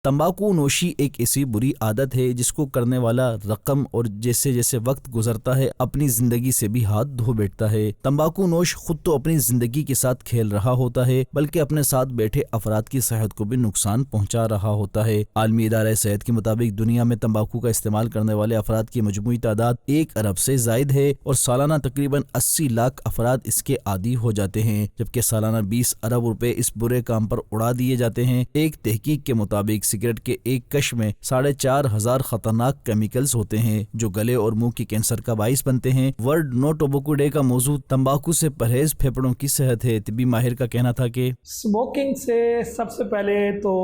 तंबाकू नोशी एक ऐसी बुरी आदत है जिसको करने वाला रकम और जैसे जैसे वक्त गुजरता है अपनी जिंदगी से भी हाथ धो बैठता है। तंबाकू नोश खुद तो अपनी जिंदगी के साथ खेल रहा होता है बल्कि अपने साथ बैठे अफराद की सेहत को भी नुकसान पहुंचा रहा होता है। आलमी इदारे सेहत के मुताबिक दुनिया में तंबाकू का इस्तेमाल करने वाले अफराद की मजमूई तादाद 1 अरब से जायद है और सालाना तकरीबन 80 लाख अफराद इसके आदी हो जाते हैं, जबकि सालाना 20 अरब रुपए इस बुरे काम पर उड़ा दिए जाते हैं। एक तहकीक के मुताबिक सिगरेट के एक कश में 4,500 खतरनाक केमिकल्स होते हैं जो गले और मुंह की कैंसर का बाइस बनते हैं। वर्ल्ड नो टोबैको डे का मौजू तंबाकू से परहेज फेफड़ों की सेहत है। तिब्बी माहिर का कहना था कि स्मोकिंग से सबसे पहले तो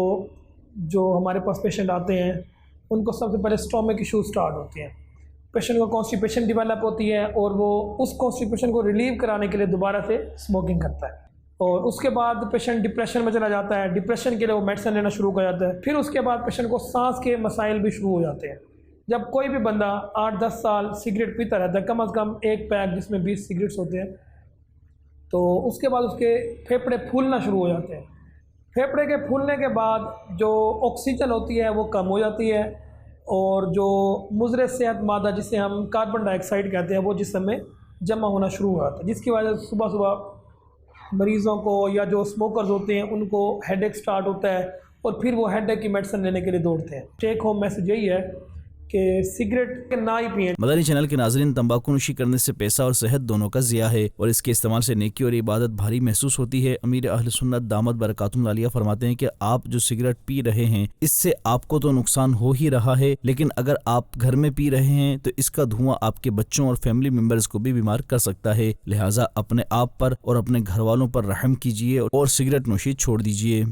जो हमारे पास पेशेंट आते हैं उनको सबसे पहले स्टोमक इशू स्टार्ट होते हैं। पेशेंट को कॉन्स्टिपेशन डेवलप होती है और वो उस कॉन्स्टिपेशन को रिलीव कराने के लिए दोबारा से स्मोकिंग करता है और उसके बाद पेशेंट डिप्रेशन में चला जाता है। डिप्रेशन के लिए वो मेडिसिन लेना शुरू कर जाता है। फिर उसके बाद पेशेंट को सांस के मसाइल भी शुरू हो जाते हैं। जब कोई भी बंदा 8-10 साल सिगरेट पीता रहता है, कम से कम एक पैक जिसमें 20 सिगरेट्स होते हैं, तो उसके बाद उसके फेफड़े फूलना शुरू हो जाते हैं। फेफड़े के फूलने के बाद जो ऑक्सीजन होती है वो कम हो जाती है और जो मुज़र सेहत मादा जिसे हम कार्बन डाइऑक्साइड कहते हैं वो जिस्म में जमा होना शुरू हो जाता है, जिसकी वजह से सुबह सुबह मरीज़ों को या जो स्मोकर्स होते हैं उनको हेडेक स्टार्ट होता है और फिर वो हेडेक की मेडिसिन लेने के लिए दौड़ते हैं। टेक होम मैसेज यही है कि सिगरेट ना ही पिएं। मदनी चैनल के नाज़रीन, तंबाकू नोशी करने से पैसा और सेहत दोनों का ज़िया है और इसके इस्तेमाल से नेकी और इबादत भारी महसूस होती है। अमीर अहले सुन्नत दामत बरकातुहुम लालिया फरमाते हैं कि आप जो सिगरेट पी रहे हैं इससे आपको तो नुकसान हो ही रहा है, लेकिन अगर आप घर में पी रहे हैं तो इसका धुआं आपके बच्चों और फैमिली मेंबर्स को भी बीमार कर सकता है। लिहाजा अपने आप पर और अपने घर वालों पर रहम कीजिए और सिगरेट नोशी छोड़ दीजिए।